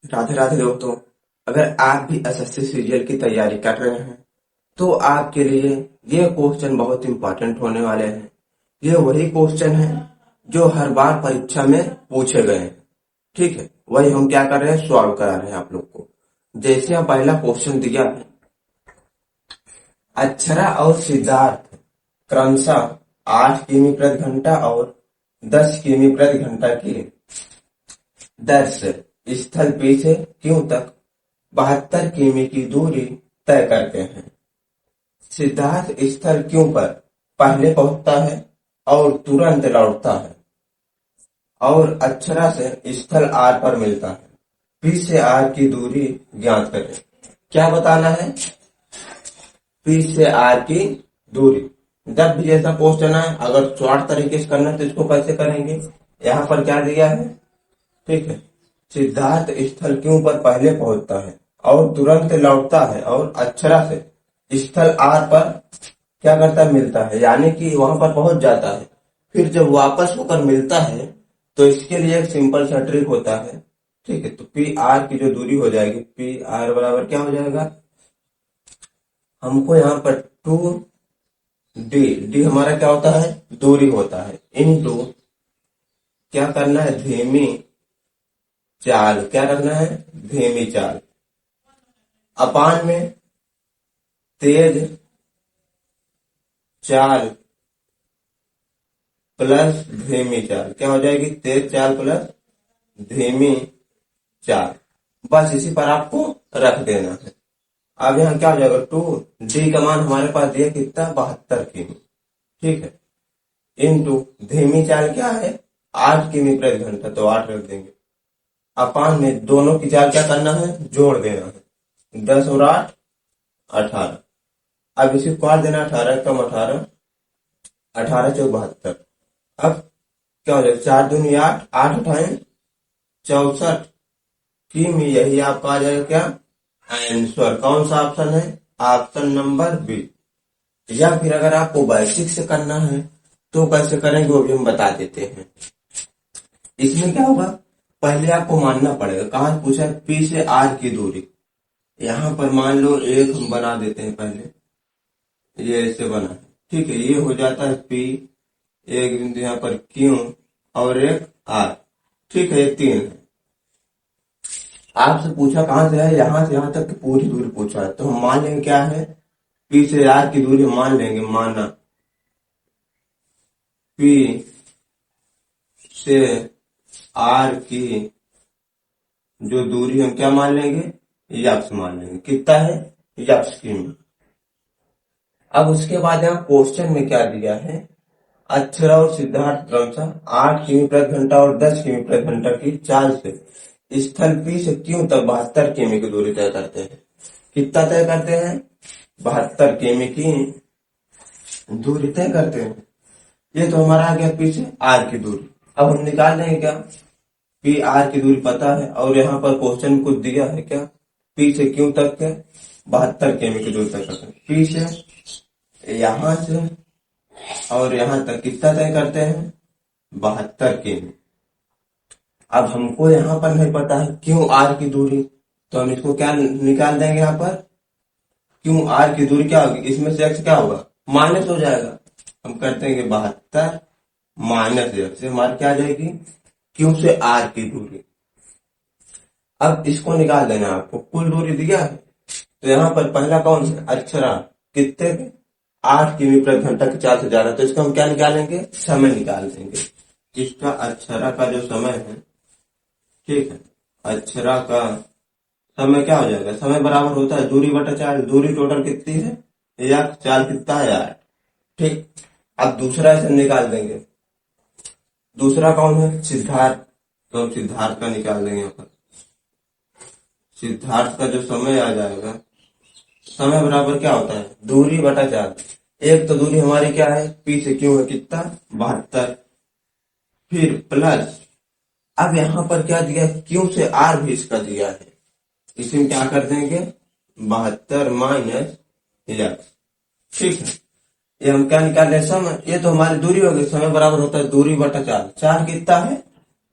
राधे राधे दोस्तों। अगर आप भी एसएससी सीरियल की तैयारी कर रहे हैं तो आपके लिए ये क्वेश्चन बहुत इंपॉर्टेंट होने वाले हैं। ये वही क्वेश्चन है जो हर बार परीक्षा में पूछे गए हैं। ठीक है, वही हम क्या कर रहे हैं, सॉल्व करा रहे हैं आप लोग को। जैसे हम पहला क्वेश्चन दिया है, अक्षरा और सिद्धार्थ क्रमशः 8 किमी प्रति घंटा और 10 किमी प्रति घंटा की दर से स्थल P से Q तक 72 किमी की दूरी तय करते हैं। सिद्धार्थ स्थल Q पर पहले पहुंचता है और तुरंत लौटता है और अक्षरा से स्थल R पर मिलता है। P से R की दूरी ज्ञात करें। क्या बताना है? P से R की दूरी। जब भी ऐसा क्वेश्चन है, अगर शॉर्ट तरीके से करना है तो इसको कैसे करेंगे? यहाँ पर क्या दिया है? ठीक है, सिद्धार्थ स्थल Q पर पहले पहुंचता है और तुरंत लौटता है और अक्षरा से स्थल R पर क्या करता है, मिलता है, यानी कि वहां पर पहुंच जाता है। फिर जब वापस होकर मिलता है तो इसके लिए एक सिंपल सा ट्रिक होता है। ठीक है, तो पी आर की जो दूरी हो जाएगी, पी आर बराबर क्या हो जाएगा, हमको यहाँ पर 2D, डी हमारा क्या होता है, दूरी होता है, इनटू क्या करना है, धीमी चाल। क्या करना है, धीमी चाल, अपान में तेज चाल प्लस धीमी चाल। क्या हो जाएगी, तेज चाल प्लस धीमी चाल। बस इसी पर आपको रख देना है। अब यहाँ क्या हो जाएगा, 2D का मान हमारे पास दिया कितना, 72 किमी। ठीक है, इनटू धीमी चाल क्या है, 8 किमी प्रति घंटा, तो 8 रख देंगे। अपान में दोनों की चाल क्या करना है, जोड़ देना है, 10 और 8 18। अब इसी को काट देना, 18 कम 18, 18 चौक 72। अब क्या हो जाएगा, 4 दूनी 8, 8 अठाए 64 किमी। यही आपका आ जाएगा क्या, आंसर। कौन सा ऑप्शन है, ऑप्शन नंबर बी। या फिर अगर आपको बेसिक से करना है तो कैसे करेंगे वो भी हम बता देते हैं। इसमें क्या होगा, पहले आपको मानना पड़ेगा, कहां पूछा है, पी से आर की दूरी। यहां पर मान लो एक हम बना देते हैं, पहले ये ऐसे बना है। ठीक है, ये हो जाता है पी, एक बिंदु यहाँ पर क्यू और एक आर। ठीक है, ये 3 है। आपसे पूछा कहां से है, यहां से यहां तक की पूरी दूरी पूछा है, तो हम मान लेंगे क्या है, पी से आर की दूरी हम मान लेंगे, माना पी से आर की जो दूरी हम क्या मान लेंगे, यक्स मान लेंगे। कितना है, यक्स किमी। अब उसके बाद यहाँ क्वेश्चन में क्या दिया है, अक्षरा और सिद्धार्थ क्रमशः 8 किमी प्रति घंटा और 10 किमी प्रति घंटा की चाल से स्थल P से Q तक 72 किमी की दूरी तय करते हैं। कितना तय करते हैं, 72 किमी की दूरी तय करते हैं। ये तो हमारा आ गया P से R की दूरी। अब हम निकाल लेंगे क्या, P R की दूरी पता है और यहाँ पर क्वेश्चन कुछ दिया है क्या, P से Q तक के 72 किमी की दूरी तय करते हैं। P से यहां से और यहां तक कितना तय करते हैं, 72 किमी। अब हमको यहाँ पर नहीं पता है क्यू आर की दूरी, तो हम इसको क्या निकाल देंगे, यहाँ पर क्यू आर की दूरी क्या होगी, इसमें से एक्स क्या होगा, माइनस हो जाएगा। हम करते हैं 72 माइनस एक्स, हमारी क्या आ जाएगी, क्यू से आर की दूरी। अब इसको निकाल देना है आपको, कुल दूरी दिया है, तो यहाँ पर पहला कौन सा, अक्षरा, कितने 8 किमी प्रति घंटा की चाल से जा रहा है, तो इसका हम क्या निकालेंगे, समय निकाल देंगे। इसका अक्षरा का जो समय है, ठीक है, अक्षरा का समय क्या हो जाएगा, समय बराबर होता है दूरी बटा चाल। दूरी टोटल कितनी है, या चाल कितना है, 8। ठीक, अब दूसरा ऐसे निकाल देंगे। दूसरा कौन है, सिद्धार्थ, तो हम सिद्धार्थ का निकाल देंगे। यहाँ पर सिद्धार्थ का जो समय आ जाएगा, समय बराबर क्या होता है, दूरी बटा चाल। एक तो दूरी हमारी क्या है, पी से क्यू है कितना, 72, फिर प्लस, अब यहां पर क्या दिया, क्यू से आर भी इसका दिया है, इसमें क्या कर देंगे, 72 माइनस एक्स। ठीक है, ये हम क्या निकाल रहे हैं, समय। ये तो हमारी दूरी हो गई, समय बराबर होता है दूरी बटा चाल। चाल कितना है,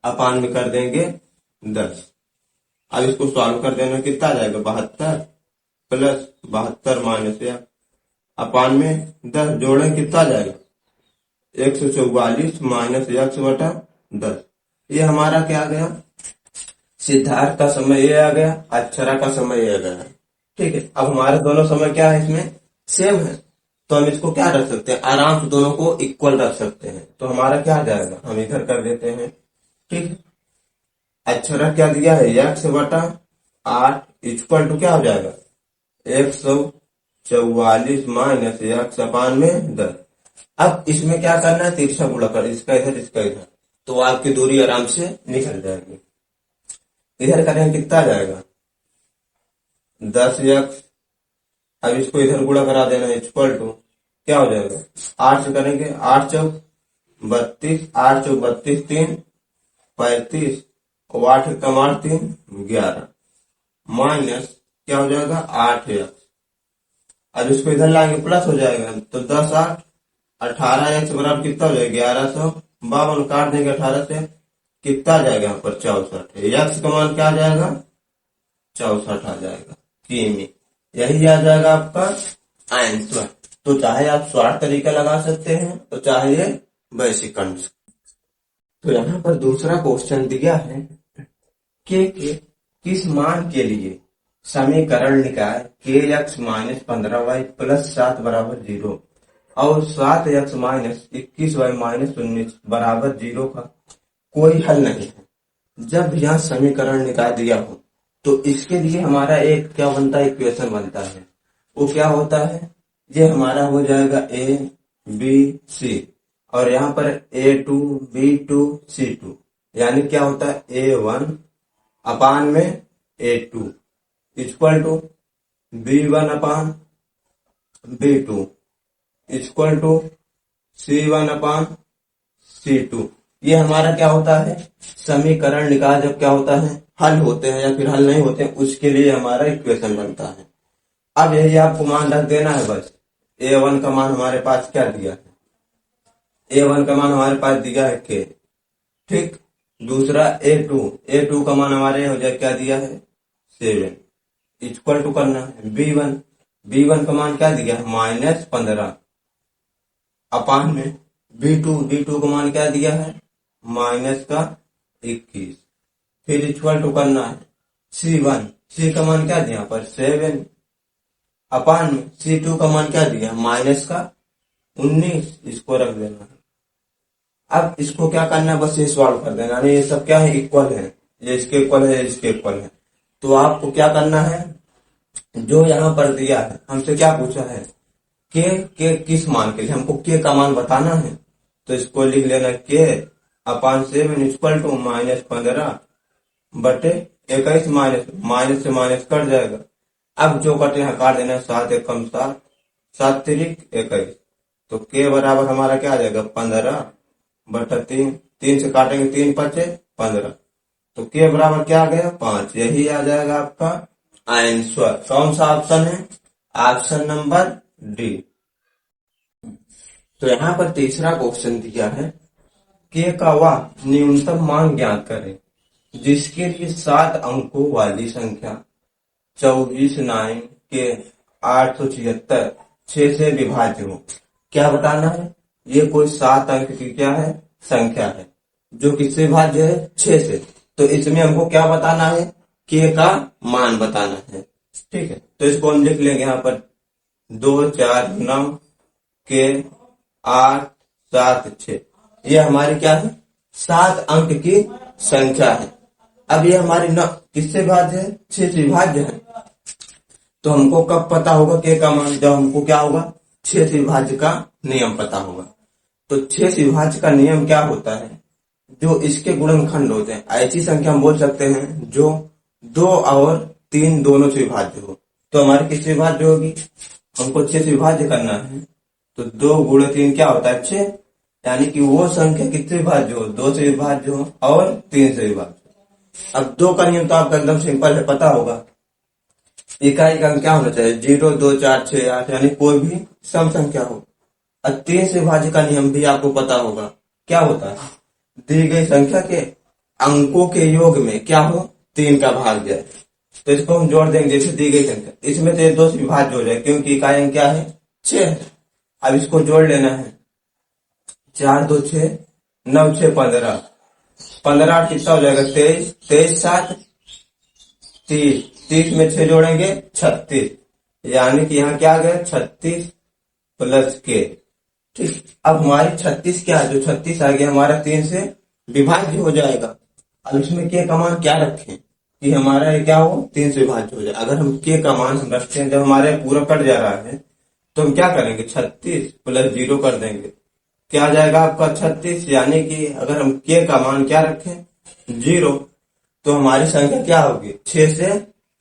अपान में कर देंगे 10। अब इसको सॉल्व कर देना, कितना आ जाएगा 72 प्लस 72 माइनस 1 अपान में 10 जोड़ें कितना आ जाएगा 144 माइनस 1/10। ये हमारा क्या आ गया, सिद्धार्थ का समय ये आ गया, अक्षरा का समय ये आ गया। ठीक है, अब हमारे दोनों समय क्या है, इसमें सेम है, तो हम इसको क्या रख सकते हैं, आराम से दोनों को इक्वल रख सकते हैं। तो हमारा क्या आ जाएगा, हम इधर कर देते हैं। ठीक, अक्षरा क्या दिया है, 1/8 इक्वल टू क्या हो जाएगा 144 माइनस 1 अपान में 10। अब इसमें क्या करना है, तिरछा गुणा कर, इसका इधर इसका इधर, तो आपकी दूरी आराम से निकल जाएगी। इधर करें कितना आ जाएगा 10x, अब इसको इधर गुणा करा देना, इक्वल टू क्या हो जाएगा 8 से करेंगे, 8 चौक 32, 8 चौक 32, 3 35 और 8 कम 8 3 11 माइनस क्या हो जाएगा 8x। अब इसको इधर लाएंगे प्लस हो जाएगा, तो 10 8 18x बराबर कितना हो जाएगा 1152, काट देंगे 18 से, कितना आ जाएगा यहाँ पर 64। x का मान क्या आ जाएगा 64 आ जाएगा किमी, यही आ जाएगा आपका आंसर। तो चाहे आप शॉर्ट तरीका लगा सकते हैं, तो चाहे बेसिक अंश। तो यहाँ पर दूसरा क्वेश्चन दिया है कि किस मान के लिए समीकरण निकाय kx माइनस 15y प्लस 7 बराबर 0 और 7x माइनस 21y माइनस 19 बराबर 0 का कोई हल नहीं है। जब यह समीकरण निकाय दिया हो तो इसके लिए हमारा एक क्या बनता है, इक्वेशन बनता है। वो क्या होता है, ये हमारा हो जाएगा a b c और यहाँ पर a2 b2 c2, यानी क्या होता है a1 अपान में a2 equal to b1 upon b2 equal to c1 upon c2। ये हमारा क्या होता है, समीकरण निकाय जब क्या होता है, हल होते हैं या फिर हल नहीं होते हैं, उसके लिए हमारा इक्वेशन बनता है। अब यही आपको मान रख देना है बस। a1 का मान हमारे पास क्या दिया है, a1 का मान हमारे पास दिया है k। ठीक, दूसरा a2 का मान हमारे हो जाए क्या दिया है 7 इक्वल टू करना है b1 का मान क्या दिया है -15 अपान में b2 का मान क्या दिया है -21, फिर इक्वल टू करना है c का मान क्या दिया पर 7 अपान में c2 का मान क्या दिया -19, इसको रख देना है। अब इसको क्या करना है, बस ये सॉल्व कर देना, ये सब क्या है इक्वल है, ये इसके इक्वल है, इसके इक्वल है। तो आपको क्या करना है, जो यहाँ पर दिया है हमसे क्या पूछा है के किस मान के लिए, हमको के का मान बताना है, तो इसको लिख लेना के अपान 7 इक्वल टू -15 बटे 21 माइनस से माइनस कट जाएगा। अब जो कटे हटा देना, 7 एकम 7 7 तिरिक 21, तो के बराबर हमारा क्या आ जाएगा 15 बटा 3 से काटेंगे 3 5 15, तो के बराबर क्या आ गया 5। यही आ जाएगा आपका आंसर। कौन सा ऑप्शन है, ऑप्शन नंबर डी। तो यहाँ पर तीसरा क्वेश्चन दिया है के का वह न्यूनतम मान ज्ञात करें जिसके लिए 7 अंकों वाली संख्या 24 9 के 876 6 से विभाज्य हो। क्या बताना है, ये कोई 7 अंक की क्या है संख्या है जो किससे विभाज्य है 6 से। तो इसमें हमको क्या बताना है, के का मान बताना है। ठीक है, तो इसको हम लिख लेंगे यहाँ पर 2 4 9 के 8 7 6, ये हमारी क्या है 7 अंक की संख्या है। अब ये हमारी न किससे विभाज्य है 6 से विभाज्य है। तो हमको कब पता होगा के का मान, जब हमको क्या होगा 6 से विभाज्य का नियम पता होगा। तो 6 से विभाज्य का नियम क्या होता है, जो इसके गुणनखंड होते हैं, ऐसी संख्या हम बोल सकते हैं जो 2 और 3 दोनों से विभाज्य हो। तो हमारी किससे विभाज्य होगी, हमको 6 से विभाज्य करना है, तो 2 गुणे 3 क्या होता है 6, यानी कि वो संख्या किससे विभाज्य हो 2 से विभाज्य हो और 3 से विभाज्य। अब 2 का नियम तो आपका एकदम सिंपल है, पता होगा, इकाई का क्या होना चाहिए 0 2 4 6 8, यानी कोई भी सम संख्या हो। अब 3 से विभाज्य का नियम भी आपको पता होगा, क्या होता है दी गई संख्या के अंकों के योग में क्या हो 3 का भाज्य। तो इसको हम जोड़ देंगे जैसे दी गई संख्या, इसमें तो ये 2 से विभाज्य हो जाए क्योंकि इकाई अंक क्या है 6 है। अब इसको जोड़ लेना है, 4 2 6, 9 6 15, 15 कितना हो जाएगा 23, 23 7 30, 30 में 6 जोड़ेंगे 36, यानी कि यहाँ क्या आ गया 36 प्लस के। ठीक, अब हमारी 36 क्या है, जो 36 आ गया हमारा 3 से विभाज्य हो जाएगा। अब इसमें के का मान क्या रखें कि हमारा ये क्या हो 3 से विभाज्य हो जाए। अगर हम के का मान हम रखते हैं, जब हमारे पूरा कट जा रहा है तो हम क्या करेंगे 36 प्लस 0 कर देंगे, क्या आ जाएगा आपका 36, यानी कि अगर हम के का मान क्या रखें 0 तो हमारी संख्या क्या होगी 6 से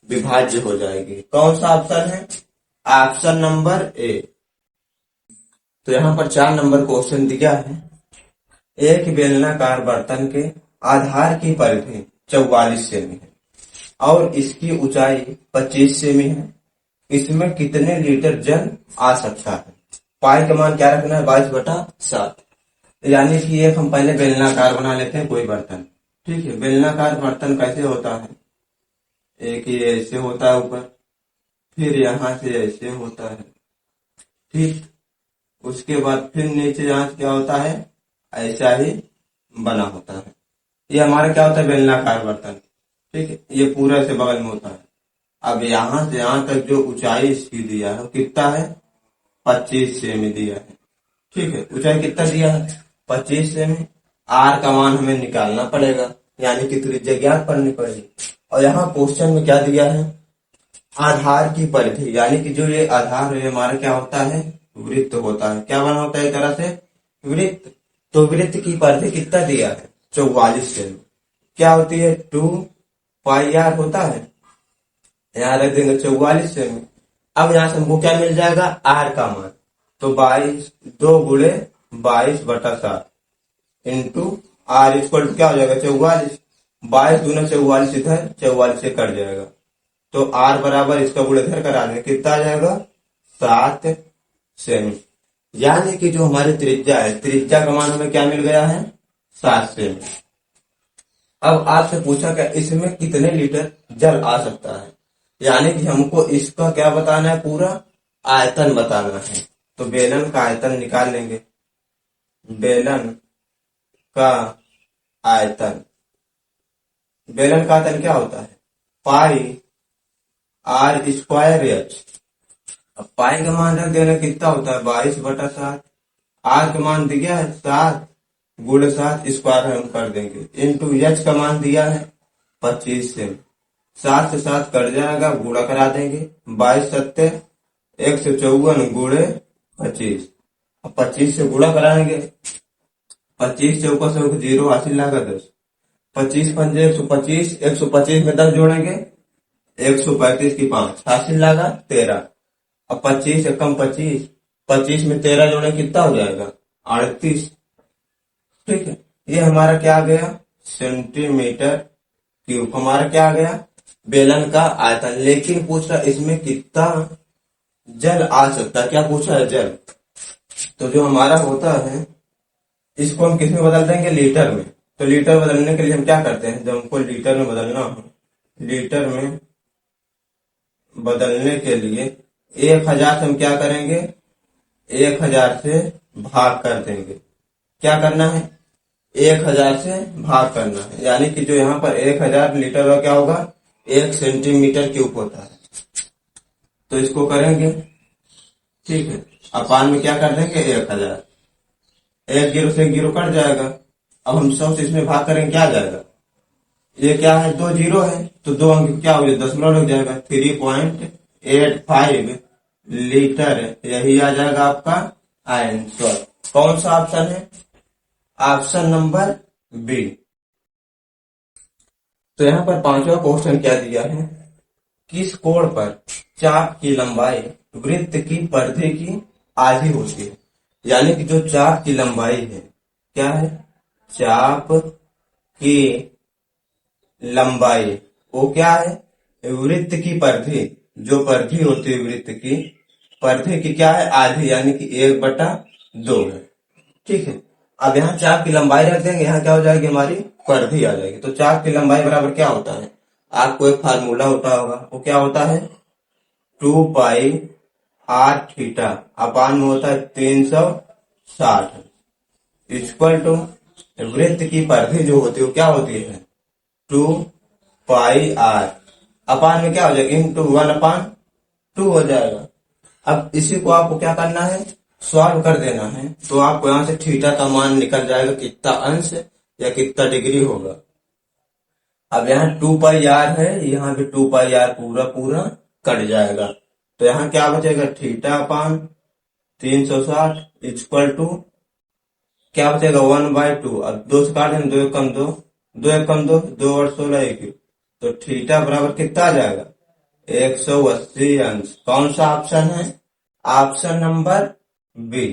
विभाज्य हो जाएगी। कौन सा ऑप्शन है, ऑप्शन नंबर ए। तो यहाँ पर 4 नंबर क्वेश्चन दिया है, एक बेलनाकार बर्तन के आधार की परिधि 44 सेमी है और इसकी ऊंचाई 25 सेमी है, इसमें कितने लीटर जल आ सकता है। पाई का मान क्या रखना है 22/7, यानी कि एक हम पहले बेलनाकार बना लेते हैं कोई बर्तन। ठीक है, बेलनाकार बर्तन कैसे होता है, एक ये ऐसे होता है ऊपर, फिर यहां से ऐसे होता है, ठीक, उसके बाद फिर नीचे यहाँ क्या होता है ऐसा ही बना होता है। ये हमारा क्या होता है बेलनाकार बर्तन। ठीक है, ये पूरा से बगल में होता है। अब यहाँ से यहाँ तक जो ऊंचाई इसकी दिया है कितना है 25 सेमी दिया है। ठीक है, ऊंचाई कितना दिया है 25 सेमी। आर का मान हमें निकालना पड़ेगा, यानी कि त्रिज्या ज्ञात करनी पड़ेगी। और यहाँ क्वेश्चन में क्या दिया है आधार की परिधि, यानी कि जो ये आधार है हमारा क्या होता है वृत्त होता है। क्या बना होता है एक तरह से वृत्त। तो वृत्त की परिधि कितना दिया है 44 सेमी। क्या होती है 2 पाई आर होता है, यहाँ रख देंगे 44 सेमी। अब यहाँ से हमको क्या मिल जाएगा आर का मान, तो 22 2 गुणे 22/7 इंटू आर इक्वल क्या हो जाएगा 44। 22 दूना 44, इधर 44 से कट जाएगा, तो आर बराबर इसका गुणे इधर करा देंगे, कितना आ जाएगा 7 सेमी। यानी कि जो हमारी त्रिज्या है, त्रिज्या का मान हमें क्या मिल गया है 7 सेमी। अब आपसे पूछा क्या इसमें कितने लीटर जल आ सकता है, यानी कि हमको इसका क्या बताना है पूरा आयतन बताना है। तो बेलन का आयतन निकाल लेंगे, बेलन का आयतन, बेलन का आयतन क्या होता है पाई आर स्क्वायर एच। अब पाई का मान रख देना कितना होता है 22/7, आर का मान दिया है 7 गुणे 7 स्क्वायर हम कर देंगे, इंटू एच का मान दिया है 25 से 7 से 7 कट जाएगा, गुणा करा देंगे 22 7 154 गुणे 25। अब 25 से गुणा कराएंगे, 25 चौका से 0 हासिल लागा 10, 25 पंजे 125, 125 में 10 जोड़ेंगे 135 की 5 हासिल लागा 13। अब 25 से कम 25, 25 में 13 जोड़े कितना हो जाएगा 38। ठीक है, ये हमारा क्या आ गया सेंटीमीटर क्यूब, हमारा क्या आ गया बेलन का आयतन। लेकिन पूछ रहा इसमें कितना जल आ सकता है, क्या पूछा है जल। तो जो हमारा होता है इसको हम किस में बदल देंगे लीटर में। तो लीटर बदलने के लिए हम क्या करते हैं, जब हमको लीटर में बदलना हो, लीटर में बदलने के लिए 1000 से हम क्या करेंगे 1000 से भाग कर देंगे। क्या करना है 1000 से भाग करना है, यानी कि जो यहाँ पर 1000 लीटर का क्या होगा 1 सेंटीमीटर क्यूब होता है। तो इसको करेंगे, ठीक है, अपान में क्या कर देंगे 1000, 1 0 से 1 0 कट जाएगा। अब हम 100 से इसमें भाग करेंगे क्या आ जाएगा, ये क्या है 2 0 है, तो 2 अंक क्या हो जाएगा दशमलव लग जाएगा 3.85 लीटर, यही आ जाएगा आपका आंसर। कौन सा ऑप्शन है ऑप्शन नंबर बी। तो यहाँ पर 5वां क्वेश्चन क्या दिया है, किस कोण पर चाप की लंबाई वृत्त की परिधि की आधी होती है। यानी कि जो चाप की लंबाई है क्या है चाप की लंबाई वो क्या है वृत्त की परिधि, जो परिधि होती है वृत्त की परिधि की क्या है आधी, यानी कि 1/2 है। ठीक है, अब यहाँ चाप की लंबाई रख देंगे, यहाँ क्या हो जाएगी हमारी परिधि आ जाएगी। तो चाप की लंबाई बराबर क्या होता है आपको एक फार्मूला होता होगा, वो क्या होता है, 2 पाई आर थीटा अपान में होता है 360 इक्वल टू वृत्त की परिधि जो होती है वो क्या होती है 2 पाई आर अपान में क्या हो जाएगा इंटू 1/2 हो जाएगा। अब इसी को आपको क्या करना है, सॉल्व कर देना है, तो आपको यहां से थीटा का मान निकल जाएगा कितना अंश या कितना डिग्री होगा। अब यहाँ 2 पाई आर है, यहाँ पे 2 पाई आर पूरा पूरा कट जाएगा, तो यहाँ क्या बचेगा थीटा अपान 360 इक्वल टू क्या बचेगा 1/2। अब 2 से काट दें, 2 एकम 2, 2 एकम 2, 2 और 16 1, तो थीटा बराबर कितना आ जाएगा 180 अंश। कौन सा ऑप्शन है, ऑप्शन नंबर बी।